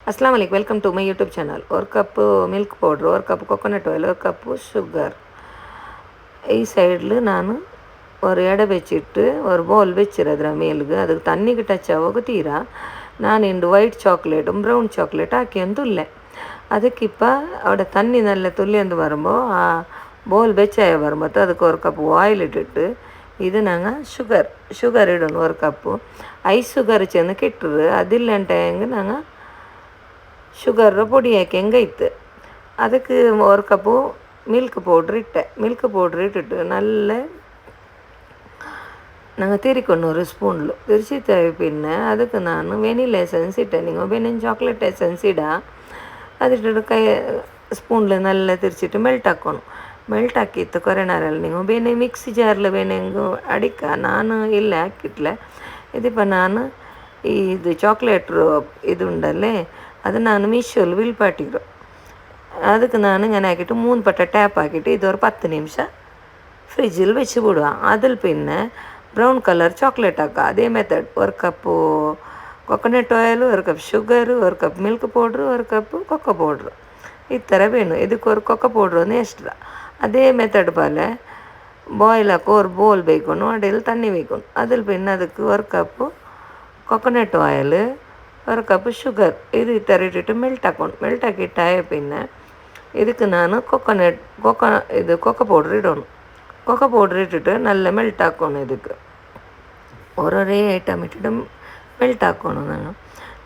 अस्सलाम वालेकुम welcome to my YouTube channel. और कप मिल्क पौडर और कप कोकोनट ऑयल और कप शुगर ಈ ಸೈಡ್ಲು ನಾನು ஒரு ಎಡೆ ಬೆಚ್ಚಿಟ್ಟು ஒரு ಬೌಲ್ ಬೆಚ್ಚಿರು ಅದರ ಮೇಲ್ಗೆ ಅದಕ್ಕೆ ತಣ್ಣಿಗೆ ಟಚ್ ಆವಾಗ ತೀರಾ ನಾನು ಇಂಡು ವೈಟ್ ಚಾಕ್ಲೇಟುം ബ്രൗൺ ചോക്ലേറ്റ് ആക്കിയൊന്നുമില്ല. ಅದಕ್ಕಿಪ್ಪ അവിടെ തണ്ണി നല്ല തുള്ളിയെന്ന് വരുമ്പോൾ ആ ബോൾ വെച്ചായ വരുമ്പോൾ ಅದಕ್ಕೆ ஒரு கப் ஆயில் இட்டுட்டு இது நாங்கள் சுகர் இடணும். ஒரு கப்பு ஐஸ் சுகர் ಚೆಂದ ಕೆಟ್ಟರು ಅದಿಲ್ಲಂಟೆಂಗೆ நாங்கள் ಶುಗರ್ ಪುಡಿ ಹಾಕಿ ಹೆಂಗೈತೆ ಅದಕ್ಕೆ ஒரு கப்பு மில்க் பவுட்ரு இட்டுட்டு நல்ல நாங்கள் திரிக்கணும். ஒரு ஸ்பூனில் திரிச்சு பின்ன அதுக்கு நான் வெனிலா எசன்ஸ் ಇಟ್ಟೆ. நீங்கள் ಬೇನೇನು ಚಾಕ್ಲೇಟ್ ಎಸೆನ್ಸ್ ಅದಿಟ್ಟು ಕೈ ಸ್ಪೂನ್ಲು നല്ല ತಿರ್ಚಿಟ್ಟು ಮೆಲ್ಟ್ ಹಾಕಿತ್ತು ಕೊರೆನಾರಲ್ಲಿ. ನೀವು ಬೇನೆ ಮಿಕ್ಸಿ ಜಾರ್ಲು ಬೇನೆ ಹೆಂಗೆ ಅಡಿಕ ನಾನು ಇಲ್ಲ ಹಾಕಿಟ್ಲೆ ಇದಿಪ್ಪ ನಾನು ಇದು ಚಾಕ್ಲೇಟ್ರು ಇದು ಉಂಡಲ್ಲೇ ಅದು ನಾನು ಮೀಶೋಲ್ಲಿ ವಿಲ್ಪಾಟಿರು ಅದಕ್ಕೆ ನಾನು ഇങ്ങനെ ആക്കിയിട്ട് 3 പട്ട ടാപ്പ് ആക്കിയിട്ട് ഇതൊരു 10 നിമിഷം ഫ്രിഡ്ജിൽ വെച്ച് വിടുക. അതിൽ പിന്നെ ബ്രൗൺ കളർ ചോക്ലേറ്റ് ആക്കുക. അതേ മെത്തേഡ് ഒരു കപ്പ് ಕೊಕೊನಟ್ ಆಯಿಲ್, ஒரு ಕಪ್ ಶುಗರು, ஒரு ಕಪ್ ಮಿಲ್ಕ್ ಪೌಡ್ರು, ஒரு ಕಪ್ ಕೊಕ್ಕೋ ಪೌಡ್ರು ಈ ಥರ ವೇಣು. ಇದಕ್ಕೆ ஒரு ಕೊಕ್ಕೋ ಪೌಡ್ರು ಒಂದು ಎಕ್ಸ್ಟ್ರಾ. ಅದೇ ಮೆಥಡ್ പോലെ ಬಾಯ್ಲ್ ಹಾಕೋ ஒரு ಬೌಲ್ ಬೇಯ್ಕೊಂಡು ಅಡಿಯಲ್ಲಿ ತಣ್ಣಿ ಬೇಯ್ಕೊಂಡು ಅದ್ರಲ್ಲಿ പിന്നെ ಅದಕ್ಕೆ ஒரு ಕಪ್ಪು ಕೊಕೊನಟ್ ಆಯಿಲ್, ஒரு ಕಪ್ ಶುಗರ್ ಇದು ಈ ಥರ ಇಟ್ಟಿಟ್ಟು ಮೆಲ್ಟ್ ಹಾಕಿಟ್ಟಾಯ പിന്നെ ಇದಕ್ಕೆ ನಾನು ಕೊಕ್ಕೋ ಪೌಡ್ರ್ ಇಡೋಣ. ಕೊಕ್ಕೋ ಪೌಡ್ರ್ ಇಟ್ಟಿಟ್ಟು നല്ല ಮೆಲ್ಟ್ ಹಾಕೋಣ. ಇದಕ್ಕೆ ഓരോരേ ഐറ്റം ഇട്ടിട്ട് ಮೆಲ್ಟ್ ಹಾಕೋಣ.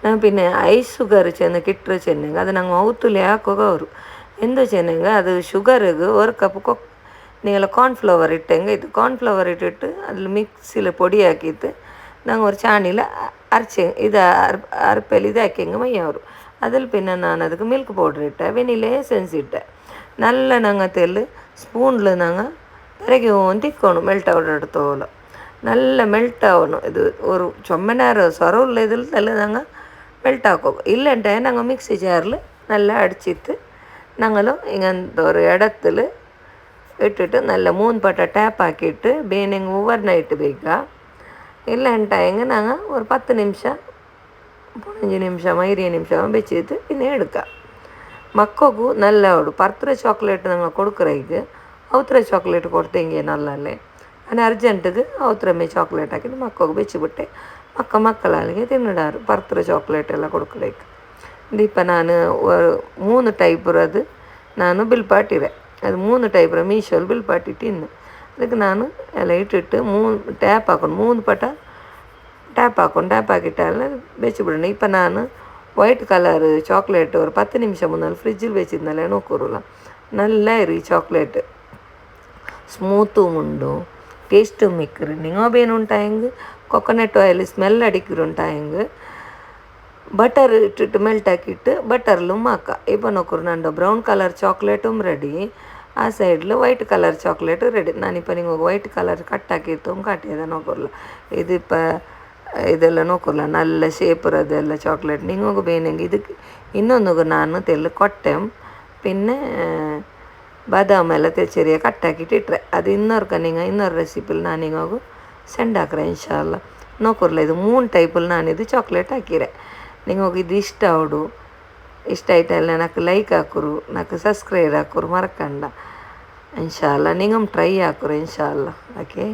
ನಾನು പിന്നെ ಐಸ್ ಶುಗರ್ ಚೆನ್ನಕ್ಕೆ ಇಟ್ಟರೆ ಚೆನ್ನಂಗೆ ಅದು ನಂಗೆ ಔತುಲಿ ಹಾಕೋಗ ಅವರು ಎಂದು ಚೆನ್ನಂಗೆ ಅದು ಶುಗರಿಗೆ ஒரு ಕಪ್ நீங்கள கார்ன்ஃப்ளவர் இட்டேங்க. இது கார்ன்ஃப்ளவர் இட்டுட்டு அதில் மிக்சியில் பொடி ஆக்கிட்டு நாங்கள் ஒரு சாணியில் அரைச்சேங்க. இது அரைப்பல் இது ஆக்கிங்க மையವರು. அதில் പിന്നെ ನಾನು ಅದಕ್ಕೆ ಮಿಲ್ಕ್ ಪೌಡ್ರ್ ಇಟ್ಟೆ, ವೆನಿಲಾ ಎಸೆನ್ಸ್ ಇಟ್ಟೆ. നല്ല நாங்கள் தெல்லு ஸ்பூனில் நாங்கள் பிறகு திக்கணும். மெல்ட் ஆகிடத்தோல நல்ல மெல்ட் ஆகணும். இது ஒரு சொம்ம நேரம் சொரவில் இதில் தெல்லு நாங்கள் மெல்ட் ஆக்கோம். இல்லைன்ட்டே நாங்கள் மிக்சி ஜாரில் நல்லா அடிச்சிட்டு நாங்களும் இங்கே அந்த ஒரு இடத்துல இட்டுட்டு நல்ல 3 பட்டை டேப் ஆக்கிட்டு ಬೇನೆಂಗೆ ಓವರ್ ನೈಟ್ ಬೇಕಾ இல்லைன்ட்டாங்க நாங்கள் ஒரு 10 நிமிஷம் 15 நிமிஷம் 20 நிமிஷம் வச்சுட்டு പിന്നെ എടുക്കുക. ಮಕ್ಕಗೂ നല്ല ಅವಡು ಪರ್ತ್ರ ಚಾಕ್ಲೇಟ್ ನಂಗೆ ಕೊಡ್ಕರೈಗೆ ಅವತ್ರ ಚಾಕ್ಲೇಟ್ ಕೊಡ್ತೆಂಗೆ ನಲ್ಲಲ್ಲೇ ನಾನು ಅರ್ಜೆಂಟಿಗೆ ಅವತ್ರಮ್ಮೆ ಚಾಕ್ಲೇಟ್ ಹಾಕಿದ್ದು ಮಕ್ಕಗೂ ಬೆಚ್ಚಿಬಿಟ್ಟೆ. ಮಕ್ಕಳಲ್ಲಿಗೆ ತಿನ್ನಡಾರು ಪರ್ತ್ರ ಚಾಕ್ಲೇಟ್ ಎಲ್ಲ ಕೊಡ್ಕರೈಗೆ. ದೀಪ ನಾನು 3 ಟೈಪ್ ಇರೋದು ನಾನು ಬಿಲ್ಪಾಟಿರೆ. ಅದು 3 ಟೈಪ್ ಮೀಶೋಲ್ಲಿ ಬಿಲ್ಪಾಟಿ ತಿನ್ನು. ಅದಕ್ಕೆ ನಾನು ಎಲ್ಲ ಇಟ್ಟಿಟ್ಟು 3 ಟ್ಯಾಪ್ ಹಾಕೊಂಡು 3 ಪಟ ಟ್ಯಾಪ್ ಹಾಕಿಟ್ಟೆಲ್ಲ ಬೆಚ್ಚಿಬಿಡೋಣ. ಇಪ್ಪ ನಾನು ವೈಟ್ ಕಲರ್ ಚಾಕ್ಲೇಟ್ ஒரு 10 நிமிஷம் முன்னால் ஃப்ரிட்ஜில் வச்சுருந்தாலே நோக்கூறல நல்லா இரு சாக்லேட்டு ಸ್ಮೂತುം ಉಂಡು ಟೇಸ್ಟುം ಮಿಕ್ಕರು. ನಿಂಗೋಬೇನು ಉಂಟಾಯಂಗೆ ಕೊಕೊನಟ್ ಆಯಿಲ್ ಸ್ಮೆಲ್ ಅಡಿಕ್ಕಿರುಂಟಾಯಂಗೆ ಬಟರ್ ಇಟ್ಟಿಟ್ಟು ಮೆಲ್ಟ್ ಹಾಕಿಟ್ಟು ಬಟರ್ಲು ಮಾಕ ಇಪ್ಪ ನೋಕರು ನಂದು ಬ್ರೌನ್ ಕಲರ್ ಚಾಕ್ಲೇಟುം ರೆಡಿ. ಆ ಸೈಡ್ಲು ವೈಟ್ ಕಲರ್ ಚಾಕ್ಲೇಟು ರೆಡಿ. ನಾನಿಪ್ಪ ನಿಂಗೆ ವೈಟ್ ಕಲರ್ ಕಟ್ ಹಾಕಿತ್ತು ಕಾಟಿಯದ ನೋಕರ್ಲ ಇದಿಪ್ಪ ಇದೆಲ್ಲ ನೋಕರ್ಲ നല്ല ಶೇಪ್ ಇರೋದೆಲ್ಲ ಚಾಕ್ಲೇಟ್ ನಿಂಗೋಗು ಬೇನೆಂಗೆ. ಇದಕ್ಕೆ ಇನ್ನೊಂದು ನಾನು ತೆಲ್ಲು ಕೊಟ್ಟೆ പിന്നെ ಬಾದಾಮ್ ಎಲ್ಲ ಚೆರಿಯ ಕಟ್ಟಾಕಿಟ್ಟಿಟ್ರೆ ಅದು ಇನ್ನೊಂದು ರೆಸಿಪಿಲಿ ನಾನು ಹಿಂಗೋಗು ಸೆಂಡ್ ಹಾಕ್ರೆ ಇನ್ಶಾಲ್ಲ ನೋಕರ್ಲ. ಇದು 3 ಟೈಪಲ್ಲಿ ನಾನಿದು ಚಾಕ್ಲೇಟ್ ಹಾಕಿರೆ. ನಿಂಗೋಗಿ ಇದು ಇಷ್ಟ ಅವಡು ಇಷ್ಟ ಆಯ್ತಲ್ಲ నాకు ಲೈಕ್ ಹಾಕುರು, నాకు ಸಬ್ಸ್ಕ್ರೈಬ್ ಹಾಕುರು ಮರಕಂಡ ಇನ್ಶಾಲ್ಲ. ನಿಂಗಮ್ ಟ್ರೈ ಹಾಕುರು ಇನ್ಶಾಲ್ಲ. ಓಕೆ.